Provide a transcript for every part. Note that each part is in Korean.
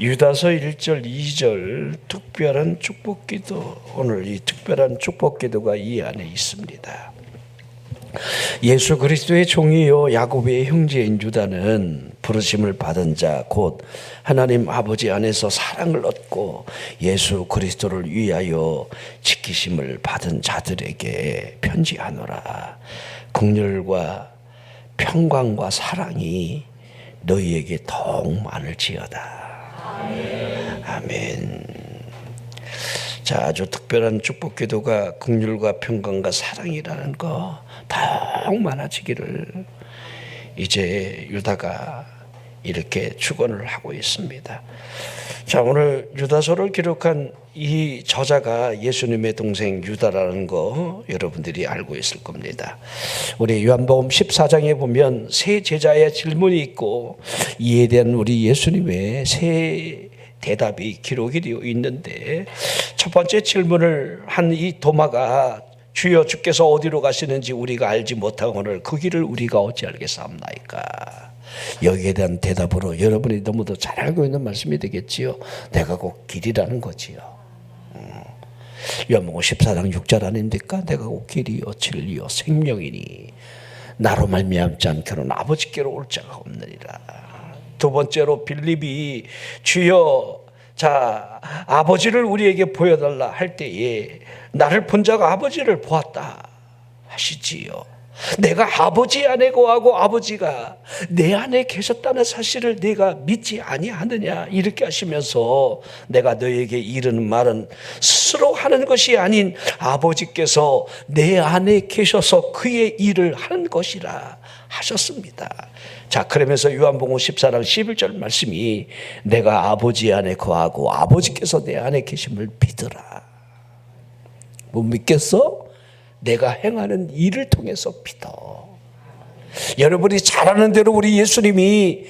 유다서 1절 2절 특별한 축복기도, 오늘 이 특별한 축복기도가 이 안에 있습니다. 예수 그리스도의 종이요 야곱의 형제인 유다는 부르심을 받은 자 곧 하나님 아버지 안에서 사랑을 얻고 예수 그리스도를 위하여 지키심을 받은 자들에게 편지하노라. 긍휼과 평강과 사랑이 너희에게 더욱 많을지어다. 아멘. 자, 아주 특별한 축복 기도가 긍휼과 평강과 사랑이라는 거 더욱 많아지기를 이제 유다가 이렇게 축원을 하고 있습니다. 자, 오늘 유다서를 기록한 이 저자가 예수님의 동생 유다라는 거 여러분들이 알고 있을 겁니다. 우리 요한복음 14장에 보면 세 제자의 질문이 있고 이에 대한 우리 예수님의 세 대답이 기록이 되어 있는데, 첫 번째 질문을 한 이 도마가 주여 주께서 어디로 가시는지 우리가 알지 못하거늘 그 길을 우리가 어찌 알겠사옵나이까. 여기에 대한 대답으로 여러분이 너무도 잘 알고 있는 말씀이 되겠지요. 내가 곧 길이라는 거지요. 요한복음 14장 6절 아닙니까? 내가 곧 길이요 진리요 생명이니 나로 말미암지 않고는 아버지께로 올 자가 없느니라. 두 번째로 빌립이 주여 자 아버지를 우리에게 보여달라 할 때에 나를 본 자가 아버지를 보았다 하시지요. 내가 아버지 안에 거하고 아버지가 내 안에 계셨다는 사실을 내가 믿지 아니하느냐 이렇게 하시면서 내가 너에게 이르는 말은 스스로 하는 것이 아닌 아버지께서 내 안에 계셔서 그의 일을 하는 것이라 하셨습니다. 자, 그러면서 요한복음 14장 11절 말씀이 내가 아버지 안에 거하고 아버지께서 내 안에 계심을 믿으라. 못 믿겠어? 내가 행하는 일을 통해서 믿어. 여러분이 잘 아는 대로 우리 예수님이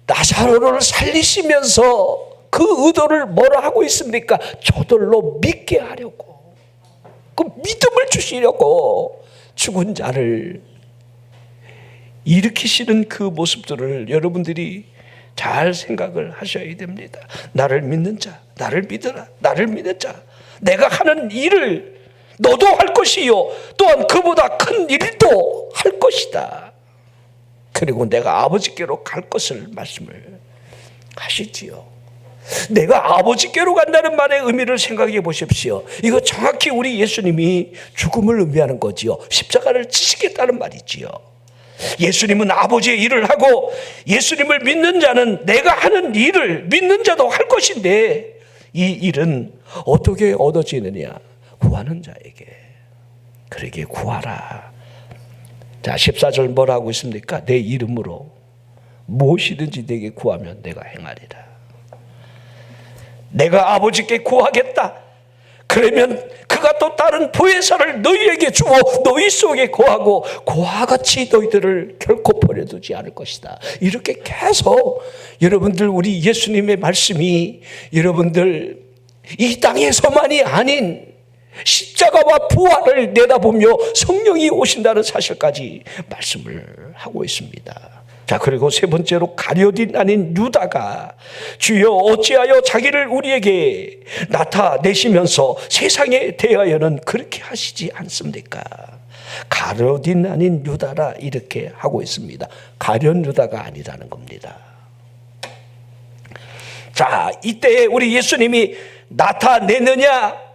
나사로를 살리시면서 그 의도를 뭐라 하고 있습니까? 저들로 믿게 하려고, 그 믿음을 주시려고 죽은 자를 일으키시는 그 모습들을 여러분들이 잘 생각을 하셔야 됩니다. 나를 믿는 자, 나를 믿어라. 나를 믿는 자, 내가 하는 일을 너도 할 것이요 또한 그보다 큰 일도 할 것이다. 그리고 내가 아버지께로 갈 것을 말씀을 하시지요. 내가 아버지께로 간다는 말의 의미를 생각해 보십시오. 이거 정확히 우리 예수님이 죽음을 의미하는 거지요. 십자가를 지시겠다는 말이지요. 예수님은 아버지의 일을 하고 예수님을 믿는 자는 내가 하는 일을 믿는 자도 할 것인데, 이 일은 어떻게 얻어지느냐? 구하는 자에게. 그러게 구하라. 자, 14절 뭐라 하고 있습니까? 내 이름으로 무엇이든지 내게 구하면 내가 행하리라. 내가 아버지께 구하겠다. 그러면 그가 또 다른 보혜사를 너희에게 주어 너희 속에 거하고 그와 같이 너희들을 결코 버려두지 않을 것이다. 이렇게 계속 여러분들 우리 예수님의 말씀이 여러분들 이 땅에서만이 아닌 십자가와 부활을 내다보며 성령이 오신다는 사실까지 말씀을 하고 있습니다. 자, 그리고 세 번째로 가룟 아닌 유다가 주여 어찌하여 자기를 우리에게 나타내시면서 세상에 대하여는 그렇게 하시지 않습니까? 가룟 아닌 유다라 이렇게 하고 있습니다. 가룟 유다가 아니라는 겁니다. 자, 이때 우리 예수님이 나타내느냐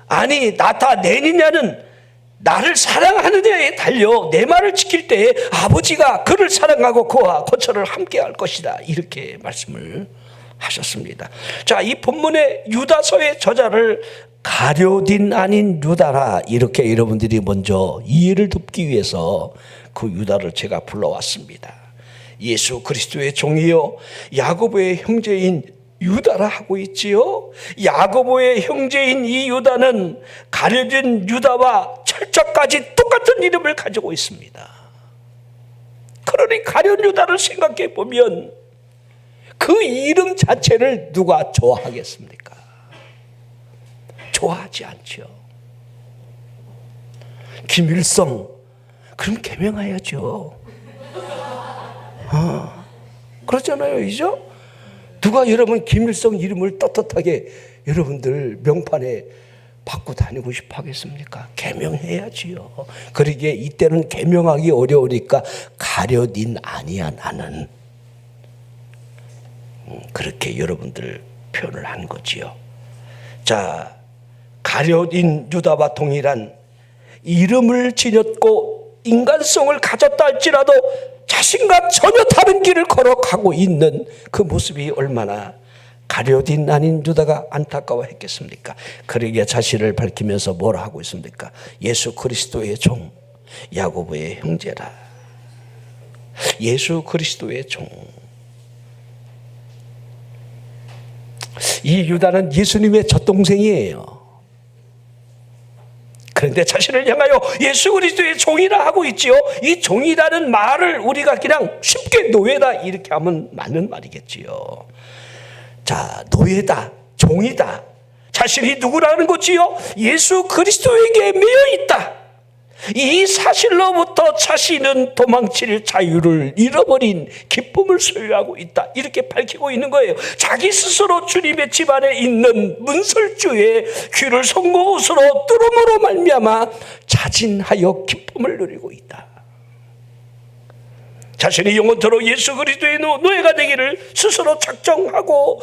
아니 나타내느냐는 나를 사랑하느냐에 달려 내 말을 지킬 때에 아버지가 그를 사랑하고 그와 거처를 함께 할 것이다. 이렇게 말씀을 하셨습니다. 자, 이 본문의 유다서의 저자를 가룟 아닌 유다라 이렇게 여러분들이 먼저 이해를 돕기 위해서 그 유다를 제가 불러왔습니다. 예수 그리스도의 종이요 야고보의 형제인 유다라 하고 있지요. 야고보의 형제인 이 유다는 가룟 유다와 철저까지 똑같은 이름을 가지고 있습니다. 그러니 가룟 유다를 생각해 보면 그 이름 자체를 누가 좋아하겠습니까? 좋아하지 않죠. 김일성, 그럼 개명해야죠. 그렇잖아요, 이죠? 누가 여러분 김일성 이름을 떳떳하게 여러분들 명판에 받고 다니고 싶어 하겠습니까? 계명해야지요. 그러기에 이때는 계명하기 어려우니까 가룟인 아니야 나는. 그렇게 여러분들 표현을 한 거지요. 자, 가룟인 유다와 동일한 이름을 지녔고 인간성을 가졌다 할지라도 자신과 전혀 다른 길을 걸어가고 있는 그 모습이 얼마나 가룟인 아닌 유다가 안타까워했겠습니까? 그러기에 자신을 밝히면서 뭐라 하고 있습니까? 예수 그리스도의 종, 야고보의 형제라. 예수 그리스도의 종. 이 유다는 예수님의 젖동생이에요. 그런데 자신을 향하여 예수 그리스도의 종이라 하고 있지요. 이 종이라는 말을 우리가 그냥 쉽게 노예다 이렇게 하면 맞는 말이겠지요. 자, 노예다, 종이다. 자신이 누구라는 거지요? 예수 그리스도에게 매여 있다. 이 사실로부터 자신은 도망칠 자유를 잃어버린 기쁨을 소유하고 있다. 이렇게 밝히고 있는 거예요. 자기 스스로 주님의 집안에 있는 문설주의 귀를 송곳으로 뚫음으로 말미암아 자진하여 기쁨을 누리고 있다. 자신이 영원토록 예수 그리스도의 노예가 되기를 스스로 작정하고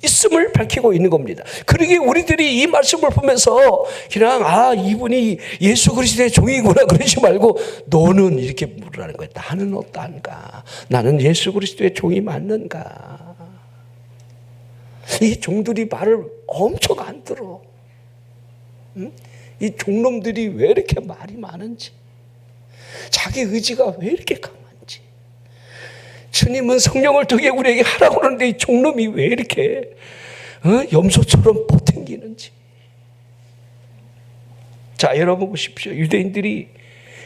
있음을 밝히고 있는 겁니다. 그러기에 우리들이 이 말씀을 보면서 그냥 이분이 예수 그리스도의 종이구나 그러지 말고 너는 이렇게 물으라는 거예요. 나는 어떠한가? 나는 예수 그리스도의 종이 맞는가? 이 종들이 말을 엄청 안 들어. 이 종놈들이 왜 이렇게 말이 많은지, 자기 의지가 왜 이렇게 강한지, 주님은 성령을 통해 우리에게 하라고 그러는데 이 종놈이 왜 이렇게 염소처럼 버팅기는지. 자, 여러분 보십시오. 유대인들이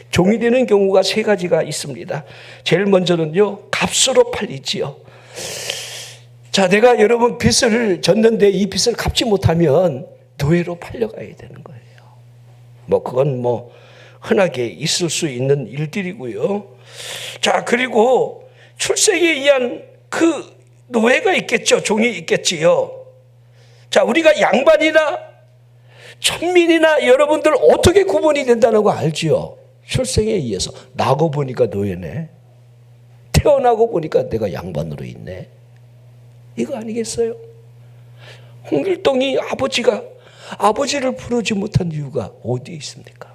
종이 되는 경우가 세 가지가 있습니다. 제일 먼저는요, 값으로 팔리지요. 자, 내가 여러분 빚을 졌는데 이 빚을 갚지 못하면 노예로 팔려가야 되는 거예요. 그건 흔하게 있을 수 있는 일들이고요. 자, 그리고 출생에 의한 그 노예가 있겠죠. 종이 있겠지요. 자, 우리가 양반이나 천민이나 여러분들 어떻게 구분이 된다는 거 알지요? 출생에 의해서. 나고 보니까 노예네. 태어나고 보니까 내가 양반으로 있네. 이거 아니겠어요? 홍길동이 아버지를 부르지 못한 이유가 어디에 있습니까?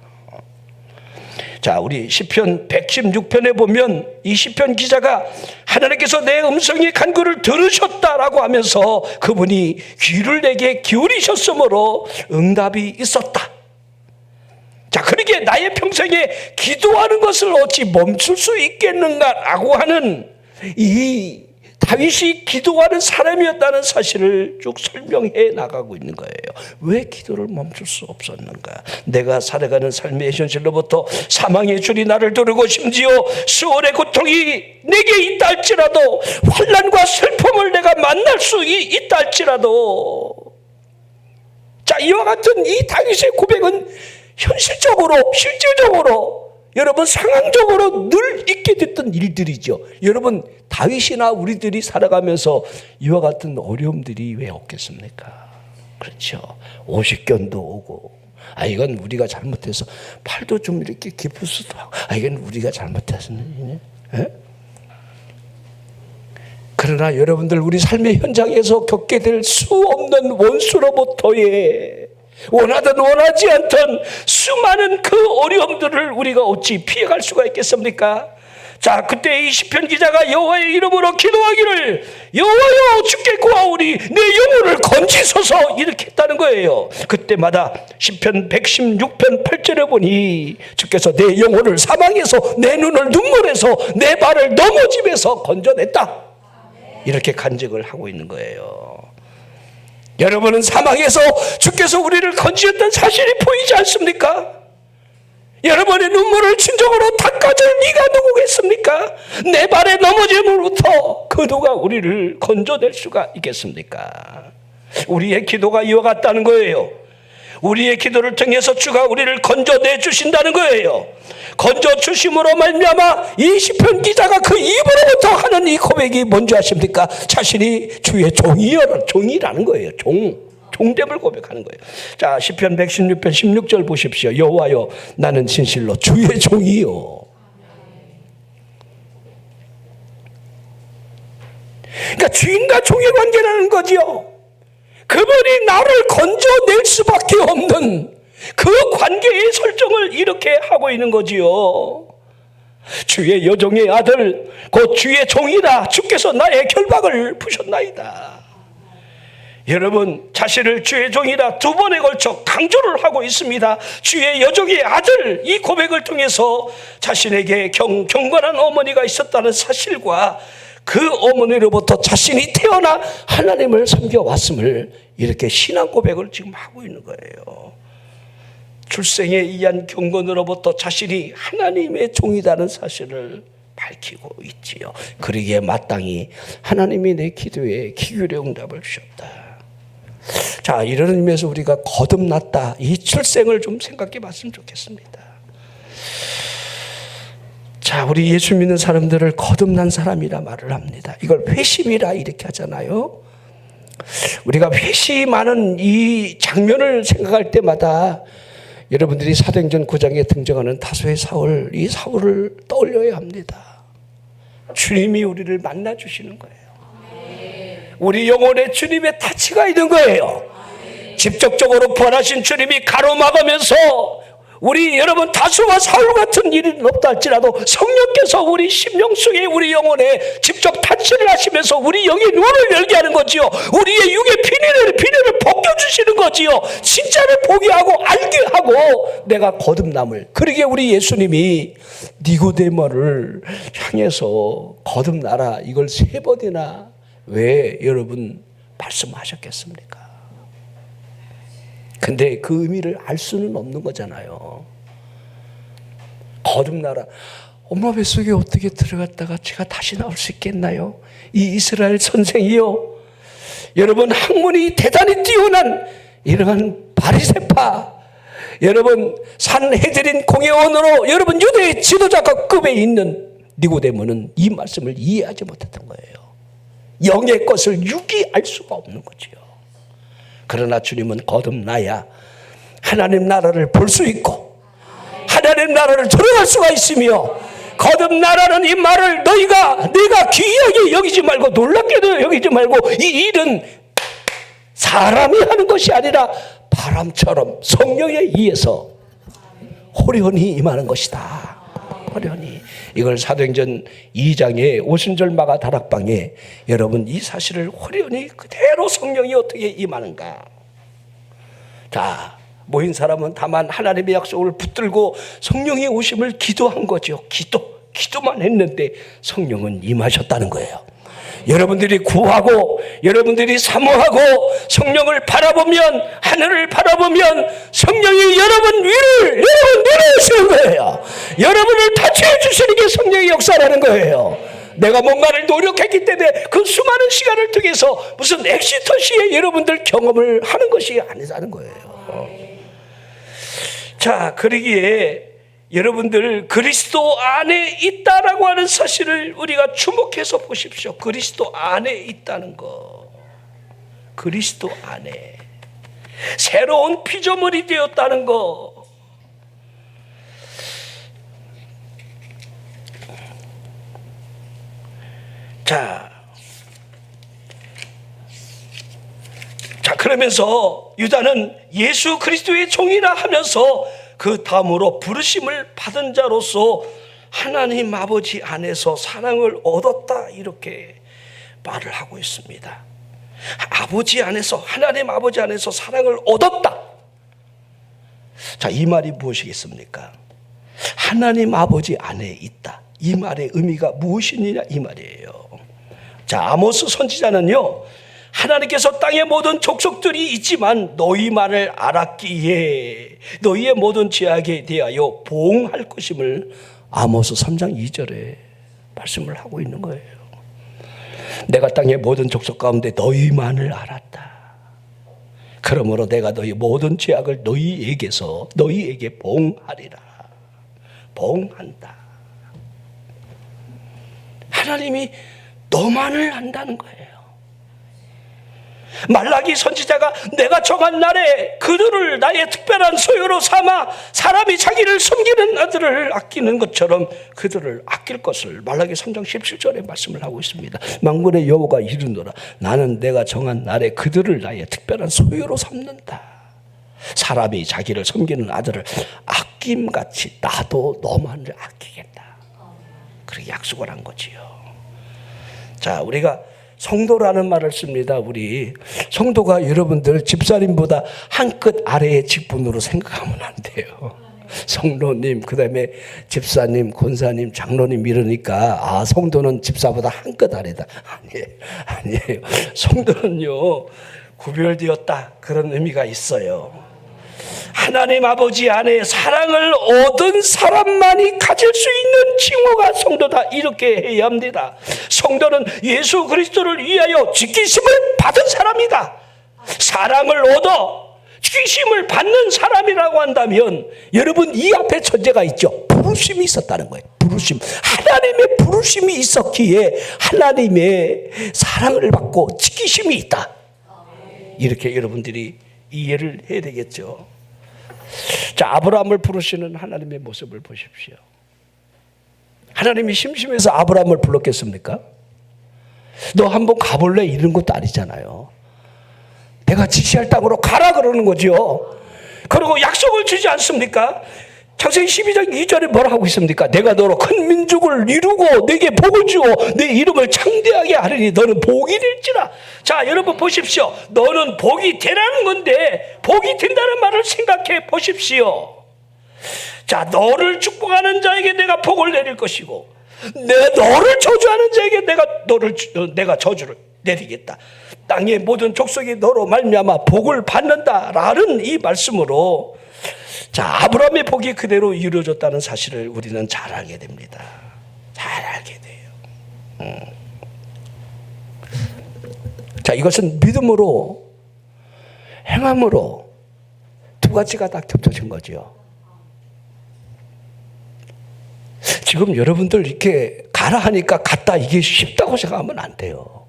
자, 우리 시편 116편에 보면 이 시편 기자가 하나님께서 내 음성의 간구를 들으셨다라고 하면서 그분이 귀를 내게 기울이셨으므로 응답이 있었다. 자, 그러기에 나의 평생에 기도하는 것을 어찌 멈출 수 있겠는가라고 하는 이 다윗이 기도하는 사람이었다는 사실을 쭉 설명해 나가고 있는 거예요. 왜 기도를 멈출 수 없었는가? 내가 살아가는 삶의 현실로부터 사망의 줄이 나를 두르고 심지어 수월의 고통이 내게 있다 할지라도, 환난과 슬픔을 내가 만날 수 있다 할지라도, 자, 이와 같은 이 다윗의 고백은 현실적으로, 실질적으로, 여러분 상황적으로 늘 있게 됐던 일들이죠. 여러분 다윗이나 우리들이 살아가면서 이와 같은 어려움들이 왜 없겠습니까? 그렇죠. 오십견도 오고, 이건 우리가 잘못해서 팔도 좀 이렇게 깊을 수도 하고, 이건 우리가 잘못했었네. 그러나 여러분들 우리 삶의 현장에서 겪게 될 수 없는 원수로부터의 원하든 원하지 않든 수많은 그 어려움들을 우리가 어찌 피해갈 수가 있겠습니까? 자, 그때 이 시편 기자가 여호와의 이름으로 기도하기를, 여호와여 주께 구하오니 내 영혼을 건지소서, 이렇게 했다는 거예요. 그때마다 시편 116편 8절에 보니 주께서 내 영혼을 사망에서, 내 눈을 눈물에서, 내 발을 넘어짐에서 건져냈다, 이렇게 간증을 하고 있는 거예요. 여러분은 사망에서 주께서 우리를 건지셨다는 사실이 보이지 않습니까? 여러분의 눈물을 진정으로 닦아줄 네가 누구겠습니까? 내 발에 넘어짐으로부터 그 누가 우리를 건져낼 수가 있겠습니까? 우리의 기도가 이와 같다는 거예요. 우리의 기도를 통해서 주가 우리를 건져내 주신다는 거예요. 건져 주심으로 말미암아 이 시편 기자가 그 입으로부터 하는 이 고백이 뭔지 아십니까? 자신이 주의 종이라는 거예요. 종됨을 고백하는 거예요. 자, 시편 116편 16절 보십시오. 여호와여, 나는 진실로 주의 종이요. 그러니까 주인과 종의 관계라는 거지요. 그분이 나를 건져낼 수밖에 없는 그 관계의 설정을 이렇게 하고 있는 거지요. 주의 여종의 아들 곧 주의 종이라 주께서 나의 결박을 푸셨나이다. 여러분, 자신을 주의 종이라 두 번에 걸쳐 강조를 하고 있습니다. 주의 여종의 아들, 이 고백을 통해서 자신에게 경건한 어머니가 있었다는 사실과 그 어머니로부터 자신이 태어나 하나님을 섬겨왔음을 이렇게 신앙 고백을 지금 하고 있는 거예요. 출생에 의한 경건으로부터 자신이 하나님의 종이라는 사실을 밝히고 있지요. 그러기에 마땅히 하나님이 내 기도에 귀 기울여 응답을 주셨다. 자, 이런 의미에서 우리가 거듭났다, 이 출생을 좀 생각해 봤으면 좋겠습니다. 자, 우리 예수 믿는 사람들을 거듭난 사람이라 말을 합니다. 이걸 회심이라 이렇게 하잖아요. 우리가 회심하는 이 장면을 생각할 때마다 여러분들이 사도행전 9장에 등장하는 다소의 사울, 이 사울을 떠올려야 합니다. 주님이 우리를 만나주시는 거예요. 우리 영혼에 주님의 타치가 있는 거예요. 직접적으로 부활하신 주님이 가로막으면서 우리 여러분 다수와 사울 같은 일은 없다 할지라도 성령께서 우리 심령 속에 우리 영혼에 직접 타치를 하시면서 우리 영의 눈을 열게 하는 거지요. 우리의 육의 비늘을 벗겨주시는 거지요. 진짜를 보게 하고 알게 하고 내가 거듭남을. 그러기에 우리 예수님이 니고데모를 향해서 거듭나라, 이걸 3번이나 왜 여러분 말씀하셨겠습니까? 근데 그 의미를 알 수는 없는 거잖아요. 거듭나라. 엄마 뱃속에 어떻게 들어갔다가 제가 다시 나올 수 있겠나요? 이 이스라엘 선생이요. 여러분, 학문이 대단히 뛰어난 이러한 바리새파, 여러분 산헤드린 공회원으로 여러분 유대의 지도자급에 있는 니고데모는 이 말씀을 이해하지 못했던 거예요. 영의 것을 육이 알 수가 없는 거지요. 그러나 주님은 거듭나야 하나님 나라를 볼 수 있고 하나님 나라를 들어갈 수가 있으며, 거듭나라는 이 말을 내가 귀하게 여기지 말고 놀랍게도 여기지 말고, 이 일은 사람이 하는 것이 아니라 바람처럼 성령에 의해서 호련히 임하는 것이다. 호련히. 이걸 사도행전 2장의 오순절마가 다락방에 여러분 이 사실을 호련히 그대로 성령이 어떻게 임하는가. 자, 모인 사람은 다만 하나님의 약속을 붙들고 성령의 오심을 기도한 거죠. 기도만 했는데 성령은 임하셨다는 거예요. 여러분들이 구하고 여러분들이 사모하고 성령을 바라보면, 하늘을 바라보면 성령이 여러분 위를 내려오시는 거예요. 여러분을 타치해 주시는 게 성령의 역사라는 거예요. 내가 뭔가를 노력했기 때문에 그 수많은 시간을 통해서 무슨 엑시터시에 여러분들 경험을 하는 것이 아니라는 거예요. 자, 그러기에 여러분들 그리스도 안에 있다라고 하는 사실을 우리가 주목해서 보십시오. 그리스도 안에 있다는 거. 그리스도 안에 새로운 피조물이 되었다는 거. 자, 그러면서 유다는 예수 그리스도의 종이라 하면서 그 다음으로 부르심을 받은 자로서 하나님 아버지 안에서 사랑을 얻었다, 이렇게 말을 하고 있습니다. 아버지 안에서, 하나님 아버지 안에서 사랑을 얻었다. 자, 이 말이 무엇이겠습니까? 하나님 아버지 안에 있다, 이 말의 의미가 무엇이냐, 이 말이에요. 자, 아모스 선지자는요, 하나님께서 땅의 모든 족속들이 있지만 너희만을 알았기에 너희의 모든 죄악에 대하여 보응할 것임을 아모스 3장 2절에 말씀을 하고 있는 거예요. 내가 땅의 모든 족속 가운데 너희만을 알았다. 그러므로 내가 너희 모든 죄악을 너희에게 봉하리라. 봉한다. 하나님이 너만을 안다는 거예요. 말라기 선지자가 내가 정한 날에 그들을 나의 특별한 소유로 삼아 사람이 자기를 섬기는 아들을 아끼는 것처럼 그들을 아낄 것을 말라기 3장 17절에 말씀을 하고 있습니다. 만군의 여호와가 이르노라. 나는 내가 정한 날에 그들을 나의 특별한 소유로 삼는다. 사람이 자기를 섬기는 아들을 아낌같이 나도 너만을 아끼겠다. 그렇게 약속을 한 거지요. 자, 우리가 성도라는 말을 씁니다. 우리 성도가 여러분들 집사님보다 한 끗 아래의 직분으로 생각하면 안 돼요. 성도님, 그 다음에 집사님, 권사님, 장로님 이러니까 성도는 집사보다 한 끗 아래다. 아니에요. 성도는요 구별되었다, 그런 의미가 있어요. 하나님 아버지 안에 사랑을 얻은 사람만이 가질 수 있는 칭호가 성도다, 이렇게 해야 합니다. 성도는 예수 그리스도를 위하여 지키심을 받은 사람이다. 사랑을 얻어 지키심을 받는 사람이라고 한다면 여러분, 이 앞에 전제가 있죠. 부르심이 있었다는 거예요. 부르심. 하나님의 부르심이 있었기에 하나님의 사랑을 받고 지키심이 있다. 이렇게 여러분들이 이해를 해야 되겠죠. 자, 아브라함을 부르시는 하나님의 모습을 보십시오. 하나님이 심심해서 아브라함을 불렀겠습니까? 너 한번 가볼래? 이런 것도 아니잖아요. 내가 지시할 땅으로 가라 그러는 거죠. 그리고 약속을 주지 않습니까? 창세기 12장 2절에 뭐라 하고 있습니까? 내가 너로 큰 민족을 이루고 내게 복을 주어 내 이름을 창대하게 하리니 너는 복이 될지라. 자, 여러분 보십시오. 너는 복이 되라는 건데 복이 된다는 말을 생각해 보십시오. 자, 너를 축복하는 자에게 내가 복을 내릴 것이고 너를 저주하는 자에게 내가 저주를 내리겠다. 땅의 모든 족속이 너로 말미암아 복을 받는다라는 이 말씀으로, 자, 아브라함의 복이 그대로 이루어졌다는 사실을 우리는 잘 알게 됩니다. 잘 알게 돼요. 자, 이것은 믿음으로, 행함으로 두 가지가 다 겹쳐진 거죠. 지금 여러분들 이렇게 가라 하니까 갔다, 이게 쉽다고 생각하면 안 돼요.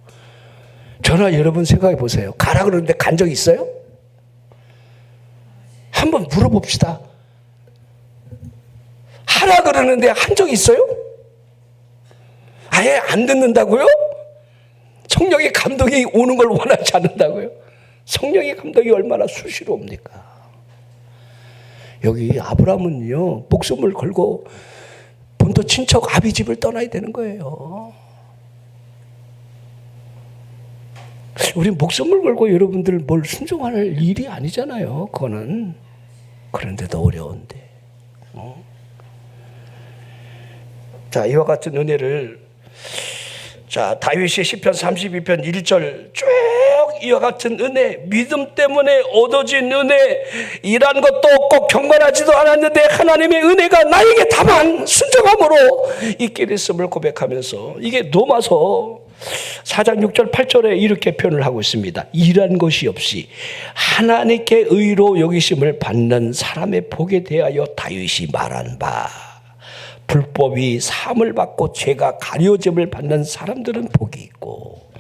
저나 여러분 생각해 보세요. 가라 그러는데 간 적 있어요? 한번 물어봅시다. 하라 그러는데 한 적 있어요? 아예 안 듣는다고요? 성령의 감동이 오는 걸 원하지 않는다고요? 성령의 감동이 얼마나 수시로 옵니까? 여기 아브라함은요, 목숨을 걸고 본토 친척 아비 집을 떠나야 되는 거예요. 우리 목숨을 걸고 여러분들 뭘 순종할 일이 아니잖아요. 그거는. 그런데도 어려운데. 자, 이와 같은 은혜를, 자, 다윗의 시편 32편 1절 쭉 이와 같은 은혜, 믿음 때문에 얻어진 은혜, 일한 것도 없고 경건하지도 않았는데 하나님의 은혜가 나에게 다만 순종함으로 있게 됐음을 고백하면서, 이게 로마서 4장 6절 8절에 이렇게 표현을 하고 있습니다. 일한 것이 없이 하나님께 의로 여기심을 받는 사람의 복에 대하여 다윗이 말한 바, 불법이 사함을 받고 죄가 가려짐을 받는 사람들은 복이 있고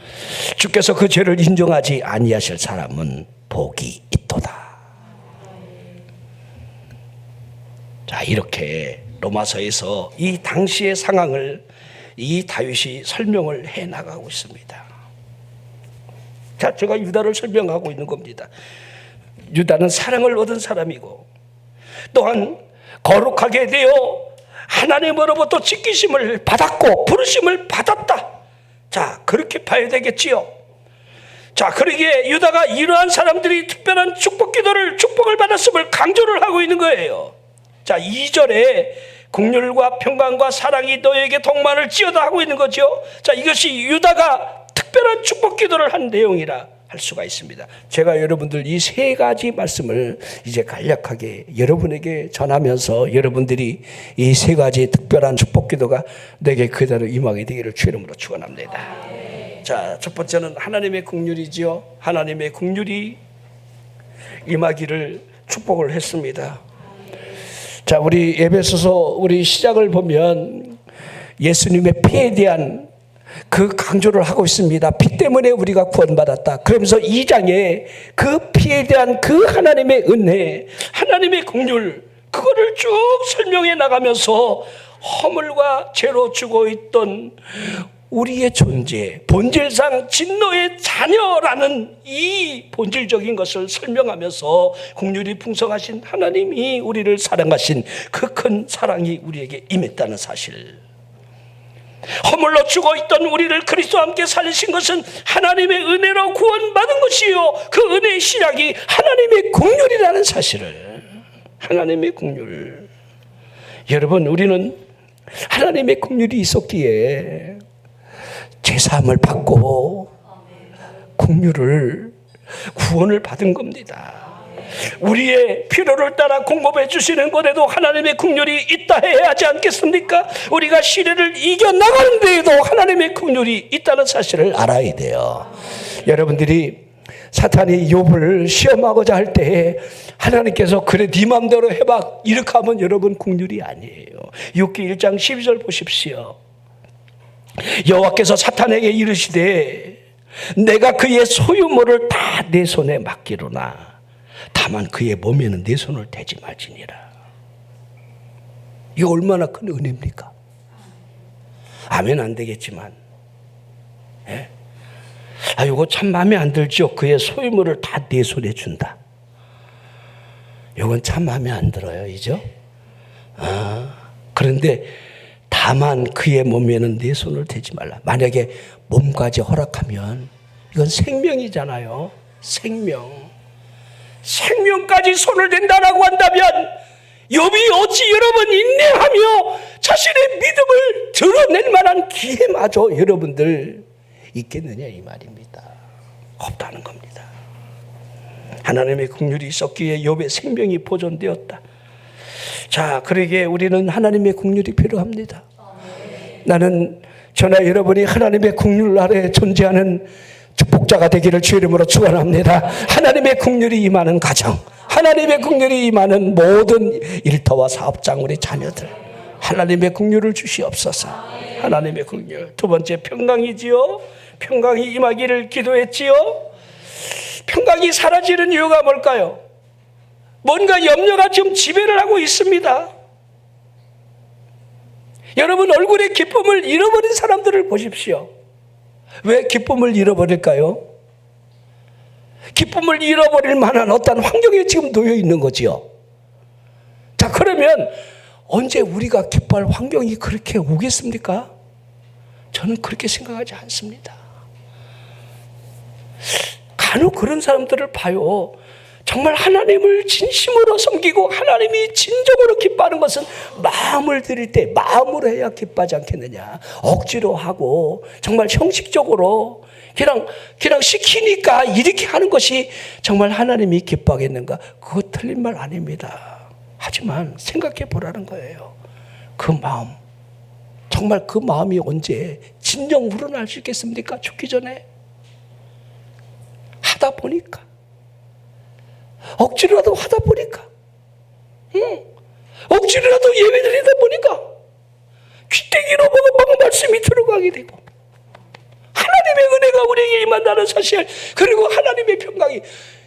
주께서 그 죄를 인정하지 아니하실 사람은 복이 있도다. 자, 이렇게 로마서에서 이 당시의 상황을 이 다윗이 설명을 해 나가고 있습니다. 자, 제가 유다를 설명하고 있는 겁니다. 유다는 사랑을 얻은 사람이고 또한 거룩하게 되어 하나님으로부터 지키심을 받았고 부르심을 받았다. 자, 그렇게 봐야 되겠지요. 자, 그러기에 유다가 이러한 사람들이 특별한 축복을 받았음을 강조를 하고 있는 거예요. 자, 2절에 긍휼과 평강과 사랑이 너에게 동반을 지어다 하고 있는 거죠. 자, 이것이 유다가 특별한 축복 기도를 한 내용이라 할 수가 있습니다. 제가 여러분들 이 세 가지 말씀을 이제 간략하게 여러분에게 전하면서 여러분들이 이 세 가지 특별한 축복 기도가 내게 그대로 임하게 되기를 주의 이름으로 축원합니다. 자, 첫 번째는 하나님의 긍휼이지요. 하나님의 긍휼이 임하기를 축복을 했습니다. 자, 우리 에베소서 우리 시작을 보면 예수님의 피에 대한 그 강조를 하고 있습니다. 피 때문에 우리가 구원받았다. 그러면서 2장에 그 피에 대한 그 하나님의 은혜, 하나님의 긍휼, 그거를 쭉 설명해 나가면서 허물과 죄로 죽어 있던 우리의 존재, 본질상 진노의 자녀라는 이 본질적인 것을 설명하면서 긍휼이 풍성하신 하나님이 우리를 사랑하신 그 큰 사랑이 우리에게 임했다는 사실, 허물로 죽어 있던 우리를 그리스도와 함께 살리신 것은 하나님의 은혜로 구원받은 것이요, 그 은혜의 시작이 하나님의 긍휼이라는 사실을, 하나님의 긍휼. 여러분, 우리는 하나님의 긍휼이 있었기에 제사함을 받고 긍휼을, 구원을 받은 겁니다. 우리의 필요를 따라 공급해 주시는 것에도 하나님의 긍휼이 있다 해야 하지 않겠습니까? 우리가 시련을 이겨나가는 데에도 하나님의 긍휼이 있다는 사실을 알아야 돼요. 여러분들이 사탄이 욥을 시험하고자 할 때 하나님께서 그래 네 맘대로 해봐 이렇게 하면 여러분 긍휼이 아니에요. 욥기 1장 12절 보십시오. 여호와께서 사탄에게 이르시되 내가 그의 소유물을 다 내 손에 맡기로나 다만 그의 몸에는 내 손을 대지 말지니라. 이거 얼마나 큰 은혜입니까? 아멘 안 되겠지만, 예? 이거 참 마음에 안 들죠. 그의 소유물을 다 내 손에 준다. 이건 참 마음에 안 들어요, 이죠? 그런데 다만 그의 몸에는 내 손을 대지 말라. 만약에 몸까지 허락하면 이건 생명이잖아요. 생명까지 손을 댄다라고 한다면 욥이 어찌 여러분 인내하며 자신의 믿음을 드러낼 만한 기회마저 여러분들 있겠느냐 이 말입니다. 없다는 겁니다. 하나님의 긍휼이 있었기에 욥의 생명이 보존되었다. 자, 그러기에 우리는 하나님의 긍휼이 필요합니다. 나는 저나 여러분이 하나님의 긍휼 아래 존재하는 축복자가 되기를 주의 이름으로 축원합니다. 하나님의 긍휼이 임하는 가정, 하나님의 긍휼이 임하는 모든 일터와 사업장 우리 자녀들, 하나님의 긍휼을 주시옵소서. 하나님의 긍휼. 두 번째 평강이지요. 평강이 임하기를 기도했지요. 평강이 사라지는 이유가 뭘까요? 뭔가 염려가 지금 지배를 하고 있습니다. 여러분 얼굴에 기쁨을 잃어버린 사람들을 보십시오. 왜 기쁨을 잃어버릴까요? 기쁨을 잃어버릴 만한 어떤 환경에 지금 놓여 있는 거지요. 자, 그러면 언제 우리가 기뻐할 환경이 그렇게 오겠습니까? 저는 그렇게 생각하지 않습니다. 간혹 그런 사람들을 봐요. 정말 하나님을 진심으로 섬기고 하나님이 진정으로 기뻐하는 것은 마음을 드릴 때 마음으로 해야 기뻐하지 않겠느냐. 억지로 하고 정말 형식적으로 그냥 시키니까 이렇게 하는 것이 정말 하나님이 기뻐하겠는가? 그거 틀린 말 아닙니다. 하지만 생각해 보라는 거예요. 그 마음, 정말 그 마음이 언제 진정 우러날 수 있겠습니까? 죽기 전에 하다 보니까, 억지로라도 하다 보니까, 억지로라도 예배드리다 보니까 귀때기로 보고 막 말씀이 들어가게 되고 하나님의 은혜가 우리에게 임한다는 사실, 그리고 하나님의 평강이,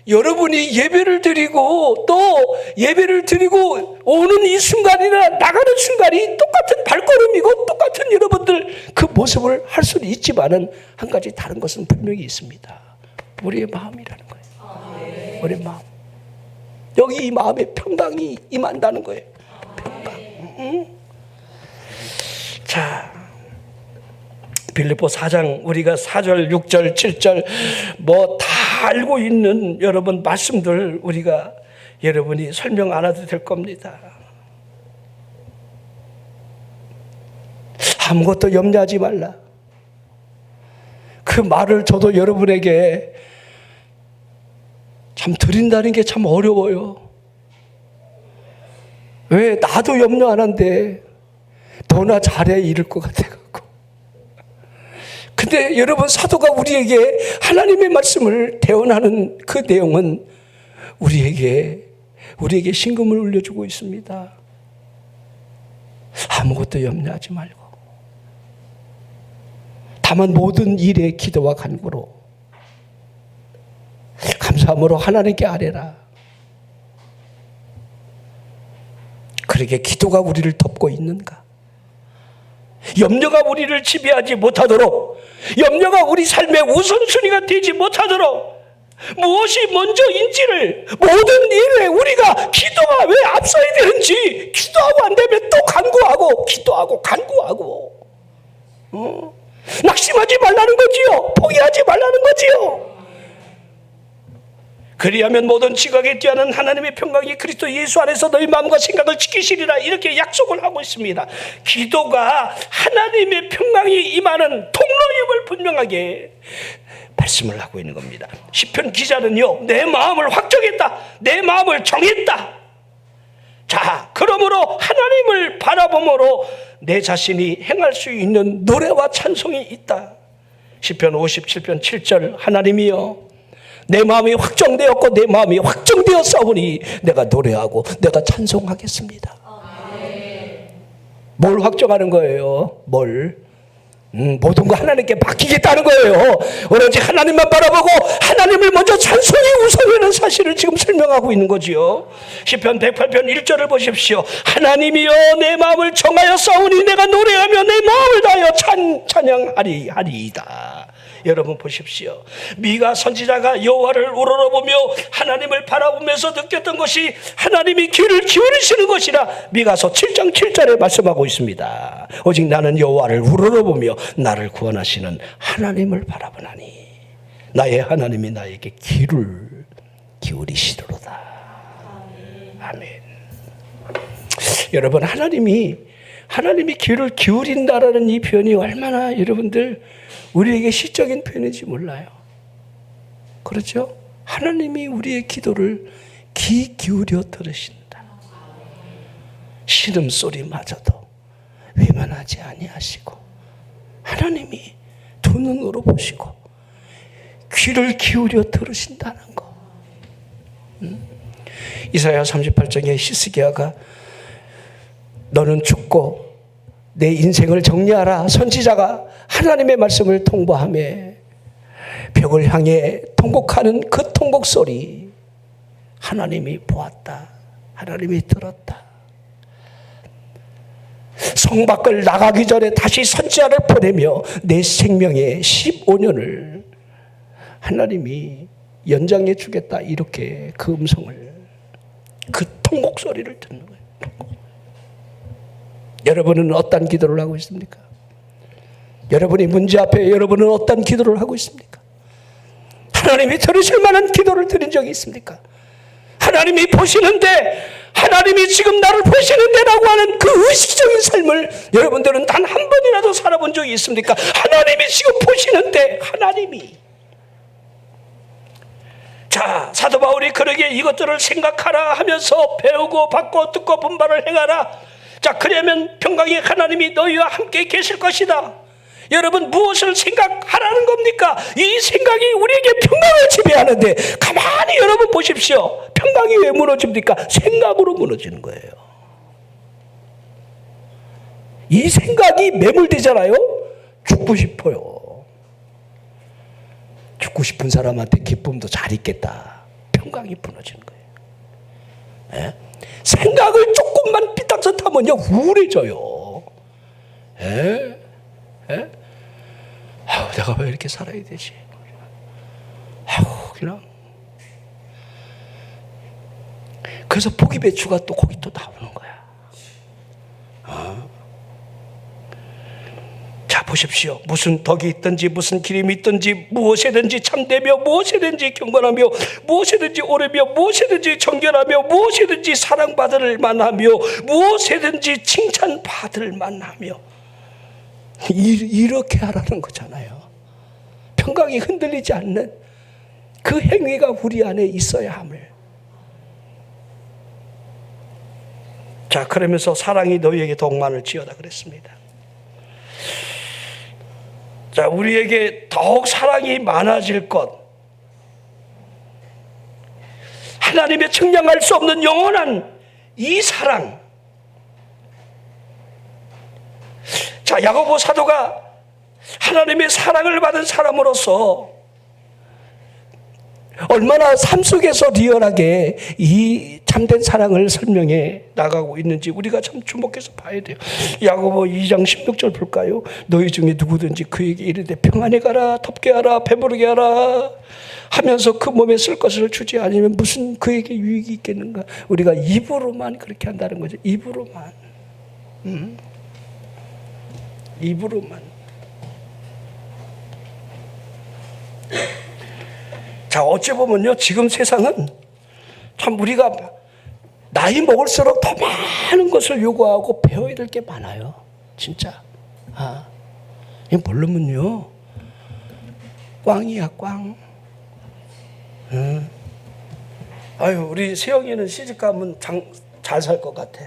여러분이 예배를 드리고 또 예배를 드리고 오는 이 순간이나 나가는 순간이 똑같은 발걸음이고 똑같은 여러분들 그 모습을 할 수는 있지만은 한 가지 다른 것은 분명히 있습니다. 우리의 마음이라는 거예요. 우리의 마음. 여기 이 마음에 평강이 임한다는 거예요. 평강. 자, 빌립보 4장 우리가 4절, 6절, 7절 뭐 다 알고 있는 여러분 말씀들 우리가 여러분이 설명 안 해도 될 겁니다. 아무것도 염려하지 말라. 그 말을 저도 여러분에게 참 드린다는 게 참 어려워요. 왜? 나도 염려 안 한데 너나 잘해 이럴 것 같아갖고. 근데 여러분, 사도가 우리에게 하나님의 말씀을 대언하는 그 내용은 우리에게 신금을 울려주고 있습니다. 아무것도 염려하지 말고 다만 모든 일에 기도와 간구로 감사함으로 하나님께 아뢰라. 그러게 기도가 우리를 덮고 있는가? 염려가 우리를 지배하지 못하도록, 염려가 우리 삶의 우선순위가 되지 못하도록 무엇이 먼저인지를, 모든 일에 우리가 기도가 왜 앞서야 되는지, 기도하고 안 되면 또 간구하고 기도하고 간구하고 낙심하지 말라는 거지요. 포기하지 말라는 거지요. 그리하면 모든 지각에 뛰어난 하나님의 평강이 그리스도 예수 안에서 너희 마음과 생각을 지키시리라, 이렇게 약속을 하고 있습니다. 기도가 하나님의 평강이 임하는 통로임을 분명하게 말씀을 하고 있는 겁니다. 시편 기자는요, 내 마음을 확정했다, 내 마음을 정했다. 자, 그러므로 하나님을 바라봄으로 내 자신이 행할 수 있는 노래와 찬송이 있다. 시편 57편 7절, 하나님이여 내 마음이 확정되었고 내 마음이 확정되었사오니 내가 노래하고 내가 찬송하겠습니다. 뭘 확정하는 거예요? 모든 거 하나님께 맡기겠다는 거예요. 오로지 하나님만 바라보고 하나님을 먼저 찬송이 우선이라는 사실을 지금 설명하고 있는 거지요. 시편 108편 1절을 보십시오. 하나님이여 내 마음을 정하였사오니 내가 노래하며 내 마음을 다하여 찬양하리이다. 여러분 보십시오. 미가 선지자가 여호와를 우러러보며 하나님을 바라보면서 느꼈던 것이 하나님이 귀를 기울이시는 것이라 미가서 7장 7절에 말씀하고 있습니다. 오직 나는 여호와를 우러러보며 나를 구원하시는 하나님을 바라보나니 나의 하나님이 나에게 귀를 기울이시도로다. 아멘. 여러분, 하나님이 귀를 기울인다라는 이 표현이 얼마나 여러분들 우리에게 시적인 표현인지 몰라요. 그렇죠? 하나님이 우리의 기도를 귀 기울여 들으신다. 신음소리마저도 외면하지 아니하시고 하나님이 두 눈으로 보시고 귀를 기울여 들으신다는 거. 이사야 38장에 히스기야가 너는 죽고 내 인생을 정리하라. 선지자가 하나님의 말씀을 통보하며 벽을 향해 통곡하는 그 통곡 소리 하나님이 보았다. 하나님이 들었다. 성 밖을 나가기 전에 다시 선지자를 보내며 내 생명의 15년을 하나님이 연장해 주겠다. 이렇게 그 음성을, 그 통곡 소리를 듣는 거예요. 여러분은 어떤 기도를 하고 있습니까? 여러분이 문제 앞에 여러분은 어떤 기도를 하고 있습니까? 하나님이 들으실 만한 기도를 드린 적이 있습니까? 하나님이 보시는데, 하나님이 지금 나를 보시는데 라고 하는 그 의식적인 삶을 여러분들은 단 한 번이라도 살아본 적이 있습니까? 하나님이 지금 보시는데, 하나님이. 자, 사도 바울이 그러기에 이것들을 생각하라 하면서 배우고 받고 듣고 분발을 행하라. 자, 그러면 평강의 하나님이 너희와 함께 계실 것이다. 여러분, 무엇을 생각하라는 겁니까? 이 생각이 우리에게 평강을 지배하는데 가만히 여러분 보십시오. 평강이 왜 무너집니까? 생각으로 무너지는 거예요. 이 생각이 매몰되잖아요. 죽고 싶어요. 죽고 싶은 사람한테 기쁨도 잘 있겠다. 평강이 무너지는 거예요. 네? 생각을 조금만 삐딱선타면요 우울해져요. 에? 에? 아우, 내가 왜 이렇게 살아야 되지? 아우, 그냥. 그래서 포기 배추가 또 거기 또 나오는 거야. 자, 보십시오. 무슨 덕이 있든지 무슨 기림이 있든지 무엇이든지 참되며 무엇이든지 경건하며 무엇이든지 오르며 무엇이든지 정결하며 무엇이든지 사랑받을 만하며 무엇이든지 칭찬받을 만하며 이렇게 하라는 거잖아요. 평강이 흔들리지 않는 그 행위가 우리 안에 있어야 함을. 자, 그러면서 사랑이 너희에게 더욱 많을지어다 그랬습니다. 자, 우리에게 더욱 사랑이 많아질 것, 하나님의 측량할 수 없는 영원한 이 사랑. 자, 야고보 사도가 하나님의 사랑을 받은 사람으로서 얼마나 삶 속에서 리얼하게 이 참된 사랑을 설명해 나가고 있는지 우리가 참 주목해서 봐야 돼요. 야고보 2장 16절 볼까요? 너희 중에 누구든지 그에게 이르되 평안히 가라, 덥게 하라, 배부르게 하라 하면서 그 몸에 쓸 것을 주지 않으면 무슨 그에게 유익이 있겠는가? 우리가 입으로만 그렇게 한다는 거죠. 입으로만. 입으로만. 자, 어찌 보면요, 지금 세상은 참 우리가 나이 먹을수록 더 많은 것을 요구하고 배워야 될 게 많아요. 진짜. 이 모르면요, 꽝이야, 꽝. 아유, 우리 세영이는 시집 가면 잘 살 것 같아.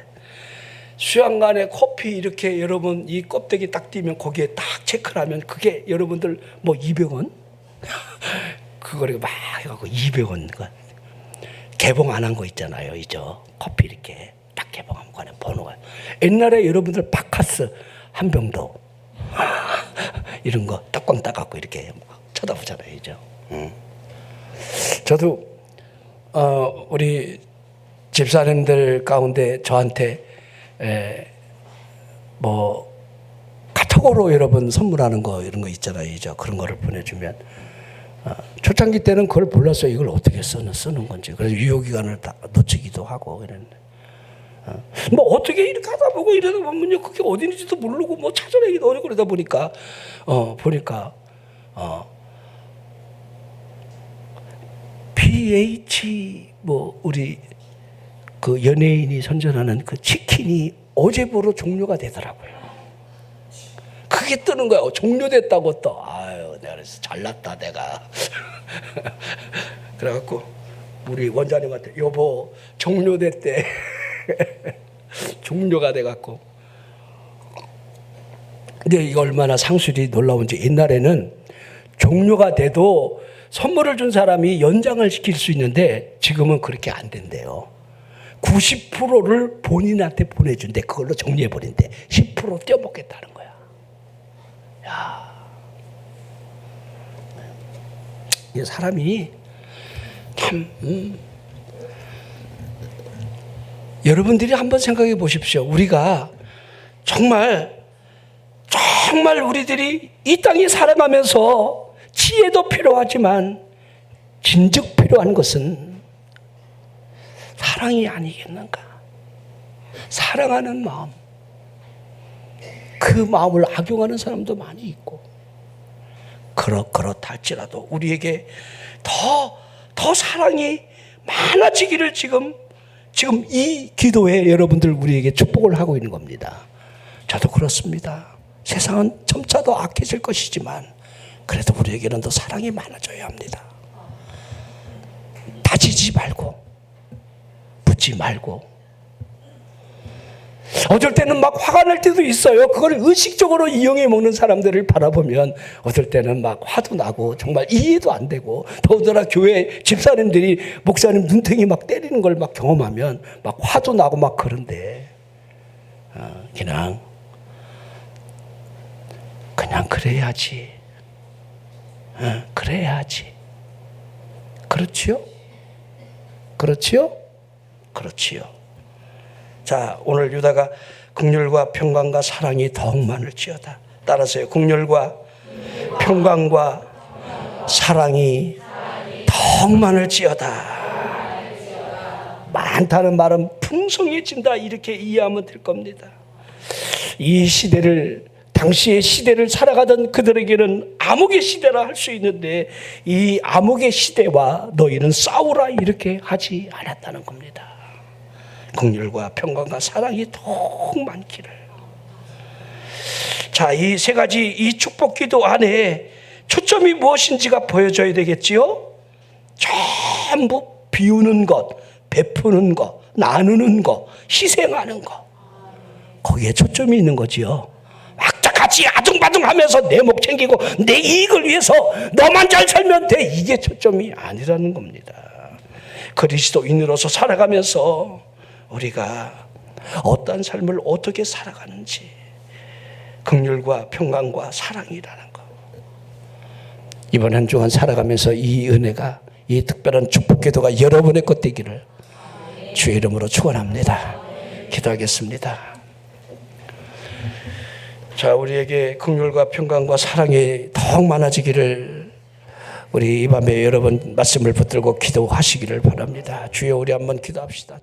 수양간에 커피 이렇게 여러분 이 껍데기 딱 띄면 거기에 딱 체크를 하면 그게 여러분들 뭐 200원? 그거를 막 해갖고 200원. 개봉 안 한 거 있잖아요. 이죠. 커피 이렇게 딱 개봉한 거는 번호가. 옛날에 여러분들 바카스 한 병도 이런 거 뚜껑 따갖고 이렇게 쳐다보잖아요. 이죠. 저도 우리 집사님들 가운데 저한테 뭐 카톡으로 여러분 선물하는 거 이런 거 있잖아요. 이죠. 그런 거를 보내주면 초창기 때는 그걸 몰랐어요. 이걸 어떻게 쓰는 건지. 그래서 유효기간을 다 놓치기도 하고 그랬는데 뭐 어떻게 이렇게 하다 보고 이러다 보면요, 그게 어디 있는지도 모르고 뭐 찾아내기도 어렵고 그러다 보니까 PH 뭐 우리 그 연예인이 선전하는 그 치킨이 어제부로 종료가 되더라고요. 그게 뜨는 거야. 종료됐다고 또. 아유, 내가 그래서 잘났다 내가. 그래갖고 우리 원장님한테 여보 종료됐대. 종료가 돼갖고. 근데 이거 얼마나 상술이 놀라운지, 옛날에는 종료가 돼도 선물을 준 사람이 연장을 시킬 수 있는데 지금은 그렇게 안 된대요. 90%를 본인한테 보내준대. 그걸로 정리해버린대. 10% 떼어먹겠다는 거야. 야, 이 사람이 참 여러분들이 한번 생각해 보십시오. 우리가 정말 우리들이 이 땅에 살아가면서 지혜도 필요하지만 진즉 필요한 것은 사랑이 아니겠는가? 사랑하는 마음. 그 마음을 악용하는 사람도 많이 있고, 그렇다 할지라도 우리에게 더 사랑이 많아지기를 지금 이 기도에 여러분들 우리에게 축복을 하고 있는 겁니다. 저도 그렇습니다. 세상은 점차 더 악해질 것이지만 그래도 우리에게는 더 사랑이 많아져야 합니다. 다지지 말고 붙지 말고. 어쩔 때는 막 화가 날 때도 있어요. 그걸 의식적으로 이용해 먹는 사람들을 바라보면 어떨 때는 막 화도 나고 정말 이해도 안 되고, 더군다나 교회 집사님들이 목사님 눈탱이 막 때리는 걸 막 경험하면 막 화도 나고 막 그런데 그냥 그래야지. 그래야지. 그렇지요? 자, 오늘 유다가 긍휼과 평강과 사랑이 더욱 많을지어다. 따라서요. 긍휼과 평강과 사랑이 더욱 많을지어다. 많다는 말은 풍성해진다, 이렇게 이해하면 될 겁니다. 이 시대를, 당시의 시대를 살아가던 그들에게는 암흑의 시대라 할 수 있는데, 이 암흑의 시대와 너희는 싸우라 이렇게 하지 않았다는 겁니다. 긍휼과 평강과 사랑이 더욱 많기를. 자, 이 세 가지 이 축복 기도 안에 초점이 무엇인지가 보여줘야 되겠지요. 전부 비우는 것, 베푸는 것, 나누는 것, 희생하는 것, 거기에 초점이 있는 거지요. 같이 아둥바둥하면서 내 목 챙기고 내 이익을 위해서 너만 잘 살면 돼, 이게 초점이 아니라는 겁니다. 그리스도인으로서 살아가면서 우리가 어떠한 삶을 어떻게 살아가는지, 긍휼과 평강과 사랑이라는 것, 이번 한 주간 살아가면서 이 은혜가, 이 특별한 축복 기도가 여러분의 것 되기를 주의 이름으로 축원합니다. 기도하겠습니다. 자, 우리에게 긍휼과 평강과 사랑이 더욱 많아지기를 우리 이 밤에 여러분 말씀을 붙들고 기도하시기를 바랍니다. 주여, 우리 한번 기도합시다.